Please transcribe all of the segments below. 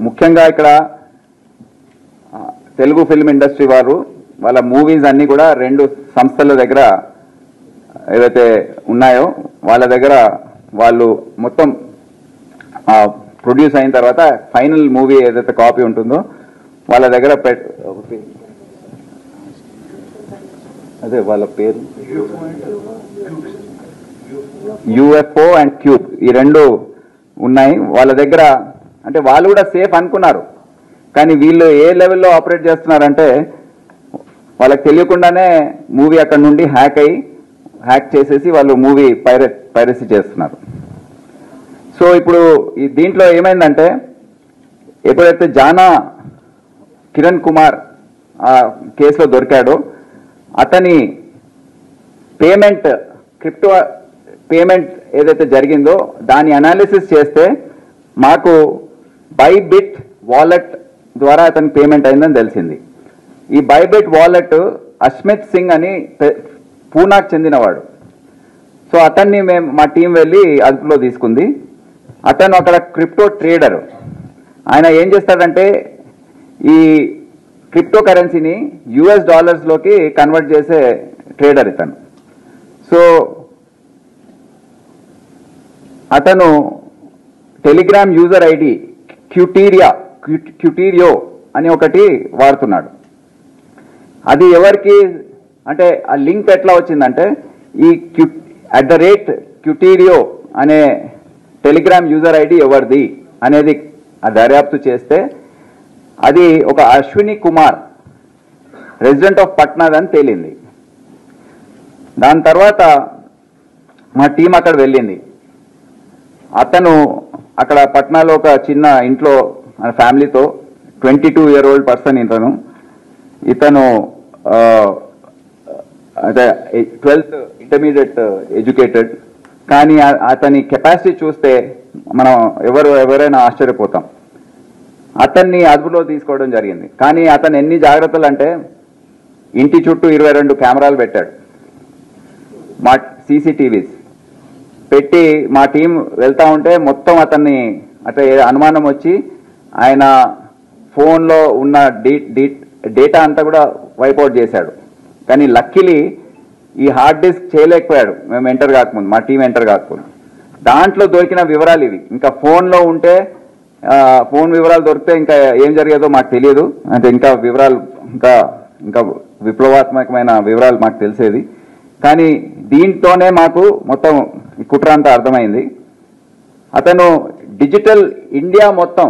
ముఖ్యంగా ఇక్కడ Telugu film industry వారు వాళ్ళ మూవీస్ అన్ని కూడా 2 సంస్థల దగ్గర ఏదైతే ఉన్నాయో వాళ్ళ దగ్గర వాళ్ళు మొత్తం ప్రొడ్యూస్ అయిన తర్వాత ఫైనల్ మూవీ ఏదైతే కాపీ ఉంటుందో వాళ్ళ దగ్గర అదే వాళ్ళ పేరు యూఎఫ్ఓ అండ్ క్యూబ్ ఈ 2 ఉన్నాయి వాళ్ళ దగ్గర. అంటే వాళ్ళు కూడా సేఫ్ అనుకున్నారు, కానీ వీళ్ళు ఏ లెవెల్లో ఆపరేట్ చేస్తున్నారంటే వాళ్ళకి తెలియకుండానే మూవీ అక్కడ నుండి హ్యాక్ చేసేసి వాళ్ళు మూవీ పైరసీ చేస్తున్నారు. సో ఇప్పుడు ఈ దీంట్లో ఏమైందంటే ఎప్పుడైతే జానా కిరణ్ కుమార్ ఆ కేసులో దొరికాడో అతని క్రిప్టో పేమెంట్ ఏదైతే జరిగిందో దాని అనాలిసిస్ చేస్తే మాకు బైబిట్ వాలెట్ ద్వారా అతని పేమెంట్ అయిందని తెలిసింది. ఈ బైబిట్ వాలెట్ అస్మిత్ సింగ్ అని పూనాకు చెందినవాడు. సో అతన్ని మా టీం వెళ్ళి అదుపులో తీసుకుంది. అతను అక్కడ క్రిప్టో ట్రేడర్. ఆయన ఏం చేస్తాడంటే ఈ క్రిప్టో కరెన్సీని యుఎస్ డాలర్స్లోకి కన్వర్ట్ చేసే ట్రేడర్ ఇతను. సో అతను టెలిగ్రామ్ యూజర్ ఐడి క్యూటీరియో అని ఒకటి వాడుతున్నాడు. అది ఎవరికి అంటే ఆ లింక్ ఎట్లా వచ్చిందంటే ఈ @క్యూటీరియో అనే టెలిగ్రామ్ యూజర్ ఐడి ఎవరిది అనేది దర్యాప్తు చేస్తే అది ఒక అశ్విని కుమార్ రెసిడెంట్ ఆఫ్ పట్నాద్ అని తేలింది. దాని తర్వాత మా టీం అక్కడ వెళ్ళింది. అతను అక్కడ పట్నాలో ఒక చిన్న ఇంట్లో ఫ్యామిలీతో 22-year-old పర్సన్ ఇతను అదే 12th ఇంటర్మీడియట్ ఎడ్యుకేటెడ్. కానీ అతని కెపాసిటీ చూస్తే మనం ఎవరైనా ఆశ్చర్యపోతాం. అతన్ని అదుపులో తీసుకోవడం జరిగింది. కానీ అతను ఎన్ని జాగ్రత్తలు అంటే ఇంటి చుట్టూ 22 కెమెరాలు పెట్టాడు, మా CCTVs పెట్టి మా టీం వెళ్తా ఉంటే మొత్తం అతన్ని అట్లా అనుమానం వచ్చి ఆయన ఫోన్లో ఉన్న డేటా అంతా కూడా వైపౌట్ చేశాడు. కానీ లక్కీలీ ఈ హార్డ్ డిస్క్ చేయలేకపోయాడు మేము ఎంటర్ కాకముందు, మా టీం ఎంటర్ కాకముందు. దాంట్లో దొరికిన వివరాలు ఇవి. ఇంకా ఫోన్లో ఉంటే ఫోన్ వివరాలు దొరికితే ఇంకా ఏం జరిగేదో మాకు తెలియదు. అంటే ఇంకా వివరాలు ఇంకా విప్లవాత్మకమైన వివరాలు మాకు తెలిసేది. కానీ దీంతోనే మాకు మొత్తం కుట్ర అంతా అర్థమైంది. అతను డిజిటల్ ఇండియా మొత్తం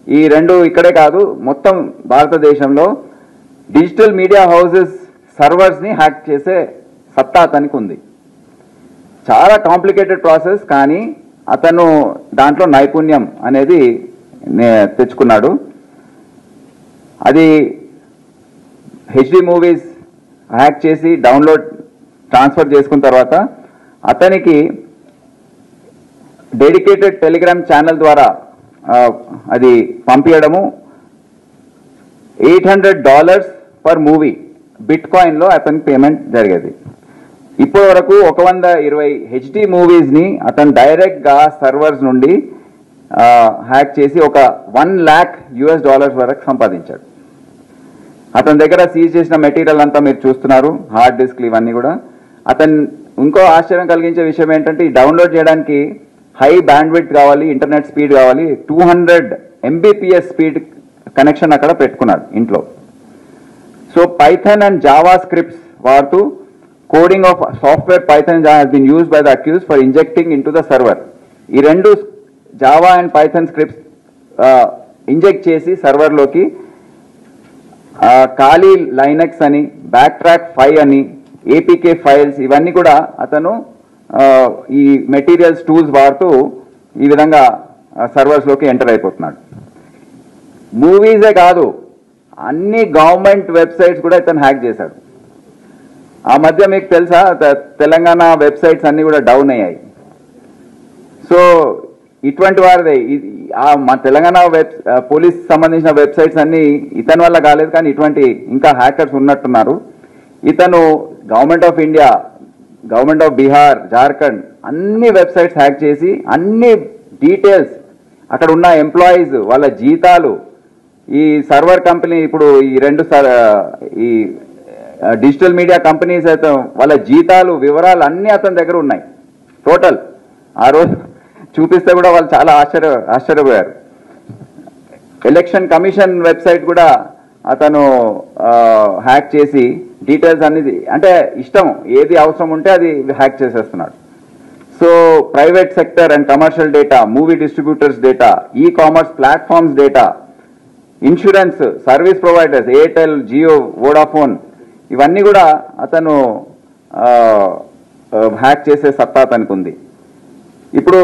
ఈ 2 ఇక్కడే కాదు మొత్తం భారతదేశంలో డిజిటల్ మీడియా హౌసెస్ సర్వర్స్ని హ్యాక్ చేసే సత్తా అతనికి ఉంది. చాలా కాంప్లికేటెడ్ ప్రాసెస్, కానీ అతను దాంట్లో నైపుణ్యం అనేది తెచ్చుకున్నాడు. అది HD మూవీస్ హ్యాక్ చేసి డౌన్లోడ్ ట్రాన్స్ఫర్ చేసుకున్న తర్వాత అతనికి డెడికేటెడ్ టెలిగ్రామ్ ఛానల్ ద్వారా అది పంపించడము $800 పర్ మూవీ బిట్కాయిన్లో అతనికి పేమెంట్ జరిగేది. ఇప్పటి వరకు 120 HD మూవీస్ని అతను డైరెక్ట్గా సర్వర్స్ నుండి హ్యాక్ చేసి ఒక $1,00,000 వరకు సంపాదించాడు. అతని దగ్గర సీజ్ చేసిన మెటీరియల్ అంతా మీరు చూస్తున్నారు, హార్డ్ డిస్క్లు ఇవన్నీ కూడా. అతను ఇంకో ఆశ్చర్యం కలిగించే విషయం ఏంటంటే ఈ డౌన్లోడ్ చేయడానికి హై బ్యాండ్విడ్త్ కావాలి, ఇంటర్నెట్ స్పీడ్ కావాలి. 200 Mbps స్పీడ్ కనెక్షన్ అక్కడ పెట్టుకున్నాడు ఇంట్లో. So Python and Java scripts వాడుతూ coding of software Python has been used by the accused for injecting into the server. ఈ 2 Java and Python scripts inject చేసి సర్వర్లోకి ఖాళీ Linux అని, back track 5 అని, APK files ఇవన్నీ కూడా అతను ఈ మెటీరియల్స్ టూల్స్ వాడుతూ ఈ విధంగా సర్వర్స్లోకి ఎంటర్ అయిపోతున్నాడు. మూవీసే కాదు, అన్ని గవర్నమెంట్ వెబ్సైట్స్ కూడా ఇతను హ్యాక్ చేశాడు. ఆ మధ్య మీకు తెలుసా తెలంగాణ వెబ్సైట్స్ అన్ని కూడా డౌన్ అయ్యాయి. సో ఇటువంటి వారిదే మా తెలంగాణ పోలీస్ సంబంధించిన వెబ్సైట్స్ అన్ని ఇతని వల్ల కాలేదు, కానీ ఇటువంటి ఇంకా హ్యాకర్స్ ఉన్నట్టున్నారు. ఇతను government of India, government of Bihar, Jharkhand అన్ని వెబ్సైట్స్ హ్యాక్ చేసి అన్ని డీటెయిల్స్ అక్కడ ఉన్న ఎంప్లాయీస్ వాళ్ళ జీతాలు, ఈ సర్వర్ కంపెనీ ఇప్పుడు ఈ ఈ డిజిటల్ మీడియా కంపెనీస్ అయితే వాళ్ళ జీతాలు వివరాలు అన్నీ అతని దగ్గర ఉన్నాయి టోటల్. ఆ రోజు చూపిస్తే కూడా వాళ్ళు చాలా ఆశ్చర్యపోయారు. ఎలక్షన్ కమిషన్ వెబ్సైట్ కూడా అతను హ్యాక్ చేసి డీటెయిల్స్ అన్ని, అంటే ఇష్టం ఏది అవసరం ఉంటే అది హ్యాక్ చేసేస్తున్నాడు. So private sector and commercial data, movie distributors data, e commerce platforms data, insurance service providers, Airtel, Jio, Vodafone, ఇవన్నీ కూడా అతను హ్యాక్ చేసే సత్తా అతనికి ఉంది. ఇప్పుడు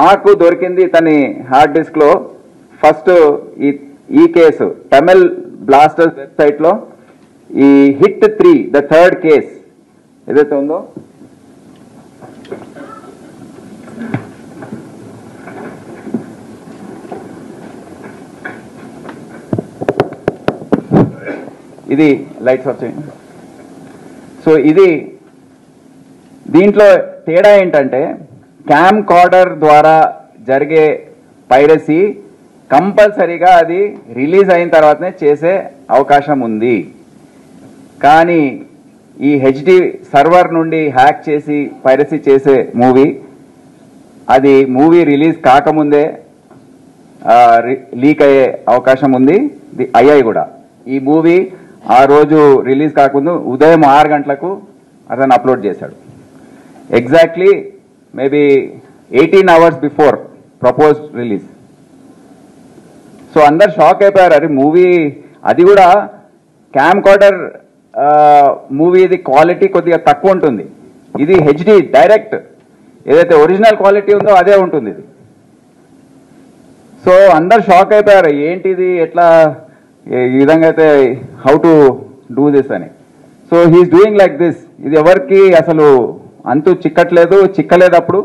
మాకు దొరికింది తని హార్డ్ డిస్క్ లో ఫస్ట్ ఈ కేసు తమిళ్ బ్లాస్టర్స్ వెబ్సైట్ లో ఈ హిట్ 3 ద థర్డ్ కేస్ ఏదైతే ఉందో ఇది లైట్స్ వచ్చాయి. సో ఇది దీంట్లో తేడా ఏంటంటే క్యామ్ కార్డర్ ద్వారా జరిగే పైరసీ కంపల్సరీగా అది రిలీజ్ అయిన తర్వాతనే చేసే అవకాశం ఉంది. కానీ ఈ హెచ్డి సర్వర్ నుండి హ్యాక్ చేసి పైరసీ చేసే అది మూవీ రిలీజ్ కాకముందే లీక్ అయ్యే అవకాశం ఉంది. అయ్యాయి కూడా. ఈ మూవీ ఆ రోజు రిలీజ్ కాకుండా ఉదయం 6 గంటలకు అతను అప్లోడ్ చేశాడు. Exactly maybe 18 hours before proposed release. So అందరు షాక్ అయిపోయారు. అది మూవీ, అది కూడా క్యామ్ కార్డర్ మూవీది క్వాలిటీ కొద్దిగా తక్కువ ఉంటుంది. ఇది హెచ్డి డైరెక్ట్, ఏదైతే ఒరిజినల్ క్వాలిటీ ఉందో అదే ఉంటుంది ఇది. సో అందరు షాక్ అయిపోయారు, ఏంటిది, ఎట్లా ఈ విధంగా అయితే హౌ టు డూ దిస్ అని. So he's doing like this. ఇది ఎవరికి అసలు అంతు చిక్కలేదు. అప్పుడు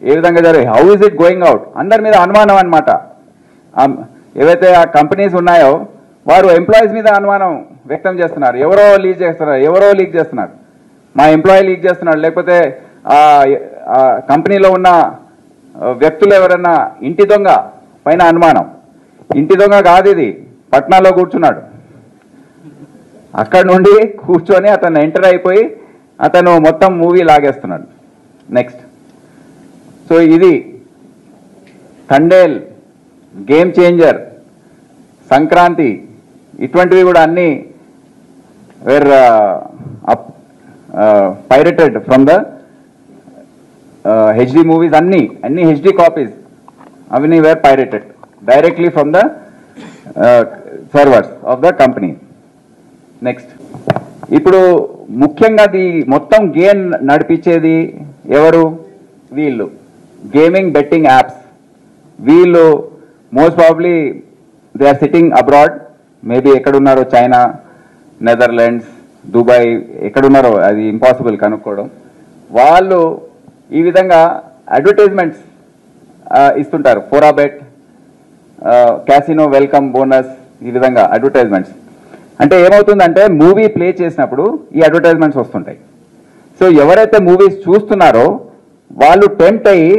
ఏ విధంగా జరిగింది, how is it going out, అందరి మీద అనుమానం అనమాట. ఏవైతే ఆ కంపెనీస్ ఉన్నాయో వారు ఎంప్లాయీస్ మీద అనుమానం వ్యక్తం చేస్తున్నారు. ఎవరో లీక్ చేస్తున్నారు, మా ఎంప్లాయీ లీక్ చేస్తున్నాడు, లేకపోతే ఆ కంపెనీలో ఉన్న వ్యక్తులు ఎవరన్నా ఇంటి దొంగ పైన అనుమానం. ఇంటి దొంగ కాదు, ఇది పట్నాలో కూర్చున్నాడు. అక్కడ నుండి కూర్చొని అతను ఎంటర్ అయిపోయి అతను మొత్తం మూవీ లాగేస్తున్నాడు. నెక్స్ట్, సో ఇది థండేల్, గేమ్ చేంజర్, సంక్రాంతి, ఇటువంటివి కూడా అన్ని were pirated from the HD movies. అన్ని హెచ్డి కాపీస్ అవన్నీ were pirated directly from the servers of the company. Next, ఇప్పుడు ముఖ్యంగా మొత్తం గేమ్ నడిపించేది ఎవరు? వీళ్ళు గేమింగ్ బెట్టింగ్ యాప్స్. వీళ్ళు most probably they are sitting abroad, maybe ఎక్కడున్నారో, చైనా, నెదర్లాండ్స్, దుబాయ్, ఎక్కడున్నారో అది ఇంపాసిబుల్ కనుక్కోవడం. వాళ్ళు ఈ విధంగా అడ్వర్టైజ్మెంట్స్ ఇస్తుంటారు. ఫోరాబెట్, క్యాసినో వెల్కమ్ బోనస్, ఈ విధంగా అడ్వర్టైజ్మెంట్స్. అంటే ఏమవుతుందంటే మూవీ ప్లే చేసినప్పుడు ఈ అడ్వర్టైజ్మెంట్స్ వస్తుంటాయి. సో ఎవరైతే మూవీస్ చూస్తున్నారో వాళ్ళు టెంప్ట్ అయ్యి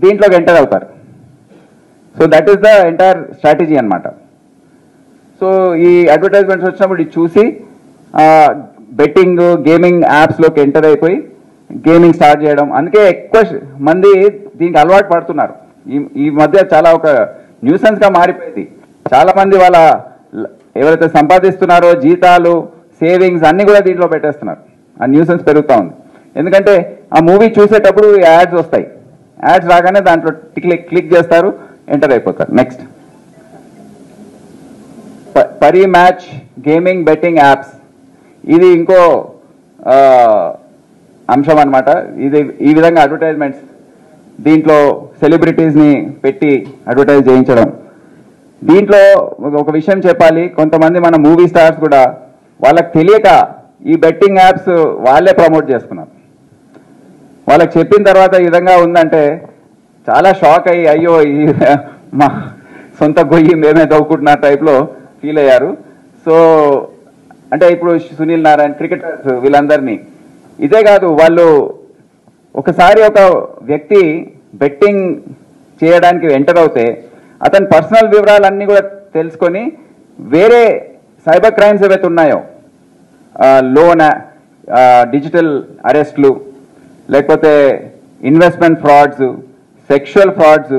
దీంట్లోకి ఎంటర్ అవుతారు. So that is the entire strategy అనమాట. సో ఈ అడ్వర్టైజ్మెంట్స్ వచ్చినప్పుడు ఇది చూసి బెట్టింగ్, గేమింగ్ యాప్స్లోకి ఎంటర్ అయిపోయి గేమింగ్ స్టార్ట్ చేయడం. అందుకే ఎక్కువ మంది దీనికి అలవాటు పడుతున్నారు. ఈ మధ్య చాలా ఒక న్యూసెన్స్గా మారిపోయింది. చాలా మంది వాళ్ళ ఎవరైతే సంపాదిస్తున్నారో జీతాలు, సేవింగ్స్ అన్ని కూడా దీంట్లో పెట్టేస్తున్నారు. ఆ న్యూసెన్స్ పెరుగుతూ ఉంది. ఎందుకంటే ఆ మూవీ చూసేటప్పుడు యాడ్స్ వస్తాయి. యాడ్స్ రాగానే దాంట్లో క్లిక్ చేస్తారు, ఎంటర్ అయిపోతారు. Next, Pari match gaming betting apps. ఇది ఇంకో అంశం అనమాట. ఇది ఈ విధంగా అడ్వర్టైజ్మెంట్స్, దీంట్లో సెలబ్రిటీస్ని పెట్టి అడ్వర్టైజ్ చేయించడం. దీంట్లో ఒక విషయం చెప్పాలి, కొంతమంది మన మూవీ స్టార్స్ కూడా వాళ్ళకి తెలియక ఈ బెట్టింగ్ యాప్స్ వాళ్ళే ప్రమోట్ చేసుకున్నారు. వాళ్ళకి చెప్పిన తర్వాత ఈ విధంగా ఉందంటే చాలా షాక్ అయ్యి, అయ్యో మా సొంత గొయ్యి మేమే దవ్వుకుంటున్న టైప్లో ఫీల్ అయ్యారు. సో అంటే ఇప్పుడు సునీల్ నారాయణ్, క్రికెటర్స్, వీళ్ళందరినీ ఇదే కాదు, వాళ్ళు ఒకసారి ఒక వ్యక్తి బెట్టింగ్ చేయడానికి ఎంటర్ అవుతే అతని పర్సనల్ వివరాలన్నీ కూడా తెలుసుకొని వేరే సైబర్ క్రైమ్స్ ఏవైతే ఉన్నాయో, లోన్, డిజిటల్ అరెస్ట్లు, లేకపోతే ఇన్వెస్ట్మెంట్ ఫ్రాడ్స్, సెక్షువల్ ఫ్రాడ్స్,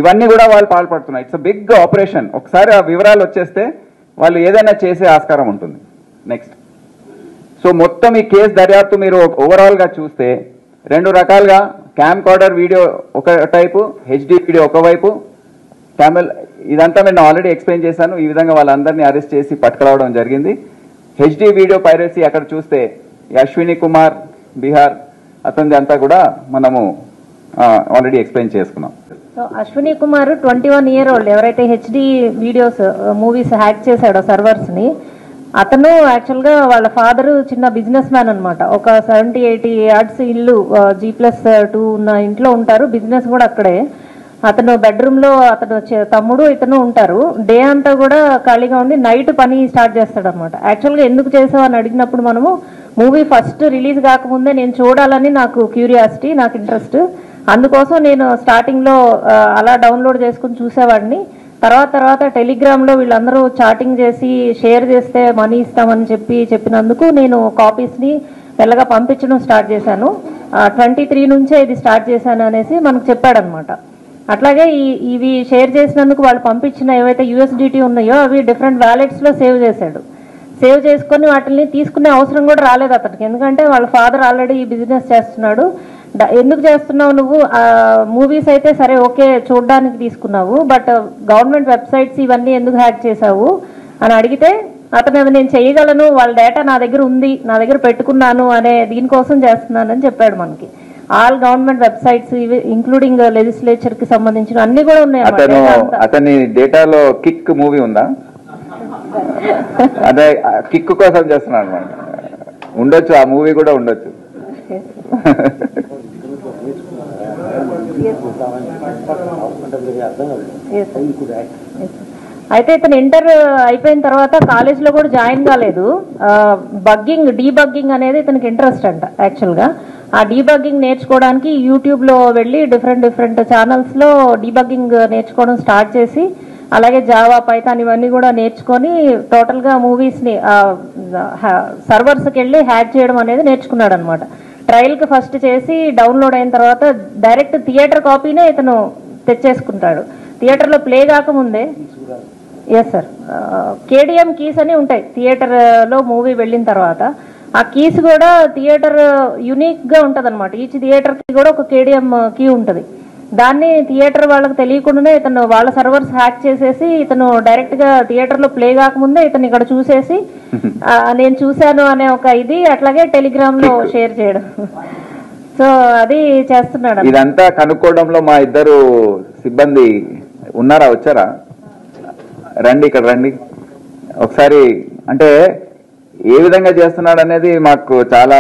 ఇవన్నీ కూడా వాళ్ళు పాల్పడుతున్నారు. It's a big operation. ఒకసారి ఆ వివరాలు వచ్చేస్తే వాళ్ళు ఏదైనా చేసే ఆస్కారం ఉంటుంది. నెక్స్ట్, సో మొత్తం ఈ కేసు దర్యాప్తు మీరు ఓవరాల్గా చూస్తే 2 రకాలుగా క్యామ్ కార్డర్ వీడియో ఒక టైపు, హెచ్డి వీడియో ఒకవైపు, ఇదంతా నేను ఆల్రెడీ ఎక్స్ప్లెయిన్ చేశాను. ఈ విధంగా వాళ్ళందరినీ అరెస్ట్ చేసి పట్టుకురావడం జరిగింది. హెచ్డి వీడియో పైరసీ అక్కడ చూస్తే అశ్విని కుమార్ బీహార్ అతనిది అంతా కూడా మనము ఆల్రెడీ ఎక్స్ప్లెయిన్ చేసుకున్నాం. So Ashwini Kumar 21 year old ఎవరైతే హెచ్డి వీడియోస్ మూవీస్ హ్యాక్ చేశాడో సర్వర్స్ ని, అతను యాక్చువల్ గా వాళ్ళ ఫాదర్ చిన్న బిజినెస్ మ్యాన్ అనమాట. ఒక 70-80 yards ఇల్లు G+2 ఉన్న ఇంట్లో ఉంటారు. బిజినెస్ కూడా అక్కడే. అతను బెడ్రూమ్ లో అతను తమ్ముడు ఇతను ఉంటారు. డే అంతా కూడా ఖాళీగా ఉండి నైట్ పని స్టార్ట్ చేస్తాడు అనమాట. యాక్చువల్ గా ఎందుకు చేసావు అని అడిగినప్పుడు మనము మూవీ ఫస్ట్ రిలీజ్ కాకముందే నేను చూడాలని నాకు క్యూరియాసిటీ, నాకు ఇంట్రెస్ట్, అందుకోసం నేను స్టార్టింగ్ లో అలా డౌన్లోడ్ చేసుకుని చూసేవాడిని. తర్వాత టెలిగ్రామ్ లో వీళ్ళందరూ చాటింగ్ చేసి షేర్ చేస్తే మనీ ఇస్తామని చెప్పినందుకు నేను కాపీస్ ని మెల్లగా పంపించడం స్టార్ట్ చేశాను. 23 నుంచే ఇది స్టార్ట్ చేశాను అనేసి మనకు చెప్పాడనమాట. అట్లాగే ఇవి షేర్ చేసినందుకు వాళ్ళు పంపించిన ఏవైతే USDT ఉన్నాయో అవి డిఫరెంట్ వ్యాలెట్స్ లో సేవ్ చేశాడు. సేవ్ చేసుకుని వాటిని తీసుకునే అవసరం కూడా రాలేదు అతనికి, ఎందుకంటే వాళ్ళ ఫాదర్ ఆల్రెడీ ఈ బిజినెస్ చేస్తున్నాడు. ఎందుకు చేస్తున్నావు నువ్వు, మూవీస్ అయితే సరే ఓకే చూడడానికి తీసుకున్నావు, బట్ గవర్నమెంట్ వెబ్సైట్స్ ఇవన్నీ ఎందుకు హ్యాక్ చేశావు అని అడిగితే అతను అది నేను చేయగలను, వాళ్ళ డేటా నా దగ్గర ఉంది, నా దగ్గర పెట్టుకున్నాను అనే దీనికోసం చేస్తున్నానని చెప్పాడు మనకి. ఆల్ గవర్నమెంట్ వెబ్సైట్స్ ఇవి ఇంక్లూడింగ్ లెజిస్లేచర్ కి సంబంధించిన అన్ని కూడా ఉన్నాయి. అతని డేటాలో కిక్ మూవీ ఉందా? అదే కిక్ కోసం చేస్తున్నాడు అనమాట. ఉండొచ్చు, ఆ మూవీ కూడా ఉండొచ్చు. అయితే ఇతను ఇంటర్ అయిపోయిన తర్వాత కాలేజ్ లో కూడా జాయిన్ కాలేదు. డీబగ్గింగ్ అనేది ఇతనికి ఇంట్రెస్ట్ అంట. యాక్చువల్ గా ఆ డీబగ్గింగ్ నేర్చుకోవడానికి యూట్యూబ్ లో వెళ్ళి డిఫరెంట్ ఛానల్స్ లో డీబగ్గింగ్ నేర్చుకోవడం స్టార్ట్ చేసి, అలాగే జావా, పైథాన్ ఇవన్నీ కూడా నేర్చుకొని టోటల్ గా మూవీస్ ని సర్వర్స్ కి వెళ్ళి హ్యాక్ చేయడం అనేది నేర్చుకున్నాడు అనమాట. ట్రయల్ కి ఫస్ట్ చేసి డౌన్లోడ్ అయిన తర్వాత డైరెక్ట్ థియేటర్ కాపీనే ఇతను తెచ్చేసుకుంటాడు. థియేటర్ లో ప్లే కాకముందే. ఎస్ సార్, KDM కీస్ అని ఉంటాయి థియేటర్ లో మూవీ వెళ్ళిన తర్వాత. ఆ కీస్ కూడా థియేటర్ యునిక్ గా ఉంటది అనమాట. ఈచ్ థియేటర్ కి కూడా ఒక KDM కీ ఉంటది. దాన్ని థియేటర్ వాళ్ళకి తెలియకుండానే ఇతను వాళ్ళ సర్వర్స్ హ్యాక్ చేసేసి ఇతను డైరెక్ట్ గా థియేటర్ లో ప్లే కాకముందే ఇతను ఇక్కడ చూసేసి నేను చూశాను అనే ఒక ఇది, అట్లాగే టెలిగ్రామ్ లో షేర్ చేయడం. సో అది చేస్తున్నాడు. ఇదంతా కనుక్కోవడంలో మా ఇద్దరు సిబ్బంది ఉన్నారా, వచ్చారా? రండి, ఇక్కడ రండి ఒకసారి. అంటే ఏ విధంగా చేస్తున్నాడు అనేది మాకు చాలా